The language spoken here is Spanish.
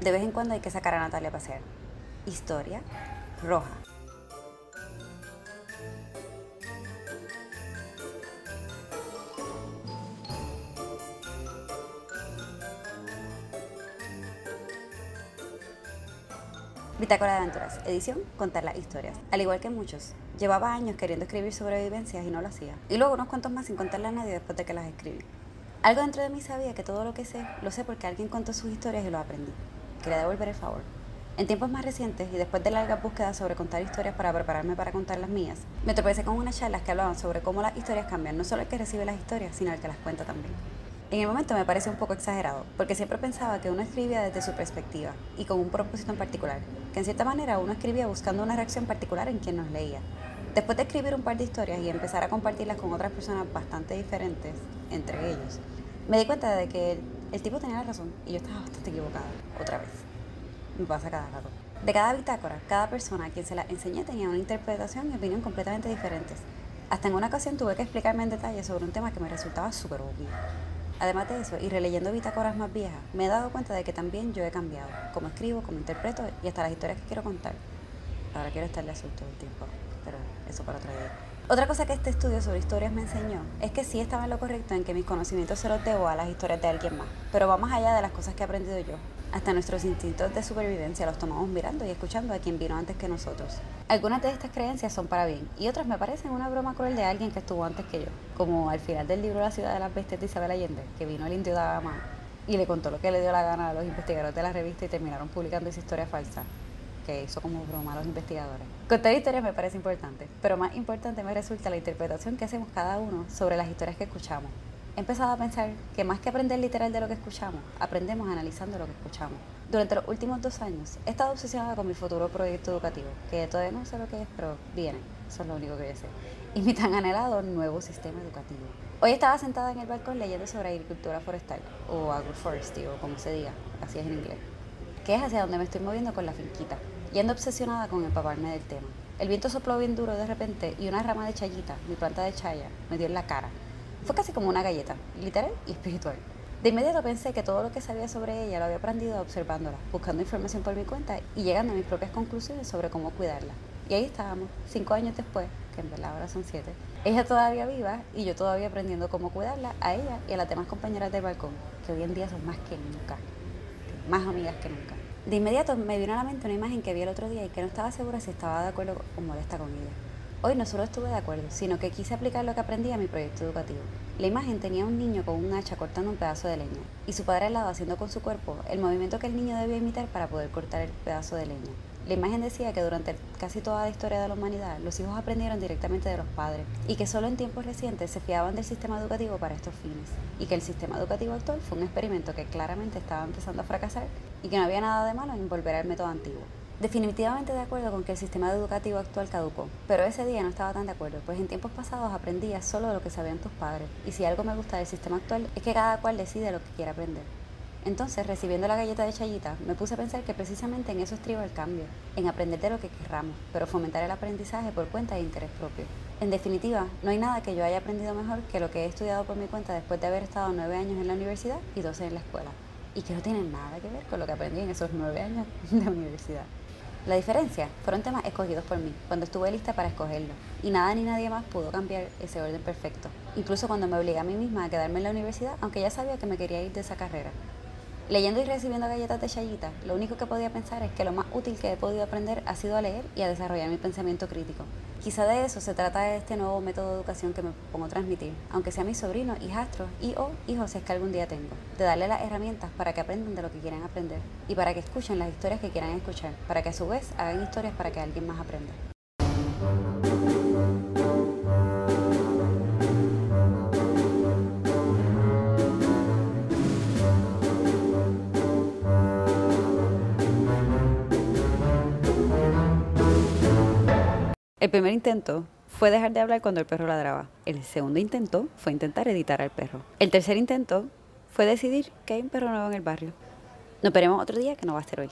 De vez en cuando hay que sacar a Natalia a pasear. Historia roja. Bitácora de Aventuras, edición Contar las historias. Al igual que muchos, llevaba años queriendo escribir sobre vivencias y no lo hacía. Y luego unos cuantos más sin contarle a nadie después de que las escribí. Algo dentro de mí sabía que todo lo que sé, lo sé porque alguien contó sus historias y lo aprendí. Quería devolver el favor. En tiempos más recientes y después de largas búsquedas sobre contar historias para prepararme para contar las mías, me tropecé con unas charlas que hablaban sobre cómo las historias cambian no solo el que recibe las historias, sino el que las cuenta también. En el momento me pareció un poco exagerado, porque siempre pensaba que uno escribía desde su perspectiva y con un propósito en particular, que en cierta manera uno escribía buscando una reacción particular en quien nos leía. Después de escribir un par de historias y empezar a compartirlas con otras personas bastante diferentes, entre ellos, me di cuenta de que el tipo tenía la razón y yo estaba bastante equivocada, otra vez. Me pasa cada rato. De cada bitácora, cada persona a quien se la enseñé tenía una interpretación y opinión completamente diferentes. Hasta en una ocasión tuve que explicarme en detalle sobre un tema que me resultaba súper obvio. Además de eso, y releyendo bitácoras más viejas, me he dado cuenta de que también yo he cambiado, como escribo, como interpreto y hasta las historias que quiero contar. Ahora quiero estarle azul todo el tiempo, pero eso para otro día. Otra cosa que este estudio sobre historias me enseñó es que sí estaba en lo correcto en que mis conocimientos se los debo a las historias de alguien más, pero va más allá de las cosas que he aprendido yo. Hasta nuestros instintos de supervivencia los tomamos mirando y escuchando a quien vino antes que nosotros. Algunas de estas creencias son para bien y otras me parecen una broma cruel de alguien que estuvo antes que yo, como al final del libro La ciudad de las bestias de Isabel Allende, que vino el indio de Dama y le contó lo que le dio la gana a los investigadores de la revista y terminaron publicando esa historia falsa que hizo como broma a los investigadores. Contar historias me parece importante, pero más importante me resulta la interpretación que hacemos cada uno sobre las historias que escuchamos. He empezado a pensar que más que aprender literal de lo que escuchamos, aprendemos analizando lo que escuchamos. Durante los últimos 2 años he estado obsesionada con mi futuro proyecto educativo, que todavía no sé lo que es, pero viene, eso es lo único que yo sé, y mi tan anhelado nuevo sistema educativo. Hoy estaba sentada en el balcón leyendo sobre agricultura forestal, o agroforestry, o como se diga, así es en inglés, que es hacia donde me estoy moviendo con la finquita, yendo obsesionada con empaparme del tema. El viento sopló bien duro de repente y una rama de chayita, mi planta de chaya, me dio en la cara. Fue casi como una galleta, literal y espiritual. De inmediato pensé que todo lo que sabía sobre ella lo había aprendido observándola, buscando información por mi cuenta y llegando a mis propias conclusiones sobre cómo cuidarla. Y ahí estábamos, 5 años después, que en verdad ahora son 7. Ella todavía viva y yo todavía aprendiendo cómo cuidarla a ella y a las demás compañeras del balcón, que hoy en día son más que nunca, más amigas que nunca. De inmediato me vino a la mente una imagen que vi el otro día y que no estaba segura si estaba de acuerdo o molesta con ella. Hoy no solo estuve de acuerdo, sino que quise aplicar lo que aprendí a mi proyecto educativo. La imagen tenía a un niño con un hacha cortando un pedazo de leña y su padre al lado haciendo con su cuerpo el movimiento que el niño debía imitar para poder cortar el pedazo de leña. La imagen decía que durante casi toda la historia de la humanidad los hijos aprendieron directamente de los padres y que solo en tiempos recientes se fiaban del sistema educativo para estos fines y que el sistema educativo actual fue un experimento que claramente estaba empezando a fracasar y que no había nada de malo en volver al método antiguo. Definitivamente de acuerdo con que el sistema educativo actual caducó, pero ese día no estaba tan de acuerdo, pues en tiempos pasados aprendías solo lo que sabían tus padres, y si algo me gusta del sistema actual es que cada cual decide lo que quiere aprender. Entonces, recibiendo la galleta de chayita, me puse a pensar que precisamente en eso estriba el cambio, en aprender de lo que querramos, pero fomentar el aprendizaje por cuenta de interés propio. En definitiva, no hay nada que yo haya aprendido mejor que lo que he estudiado por mi cuenta después de haber estado 9 años en la universidad y 12 en la escuela, y que no tiene nada que ver con lo que aprendí en esos 9 años de universidad. La diferencia fueron temas escogidos por mí, cuando estuve lista para escogerlo, y nada ni nadie más pudo cambiar ese orden perfecto, incluso cuando me obligué a mí misma a quedarme en la universidad, aunque ya sabía que me quería ir de esa carrera. Leyendo y recibiendo galletas de chayita, lo único que podía pensar es que lo más útil que he podido aprender ha sido a leer y a desarrollar mi pensamiento crítico. Quizá de eso se trata de este nuevo método de educación que me pongo a transmitir, aunque sea a mis sobrinos, hijastros y o hijos si es que algún día tengo, de darle las herramientas para que aprendan de lo que quieran aprender y para que escuchen las historias que quieran escuchar, para que a su vez hagan historias para que alguien más aprenda. El primer intento fue dejar de hablar cuando el perro ladraba. El segundo intento fue intentar editar al perro. El tercer intento fue decidir que hay un perro nuevo en el barrio. Nos veremos otro día que no va a ser hoy.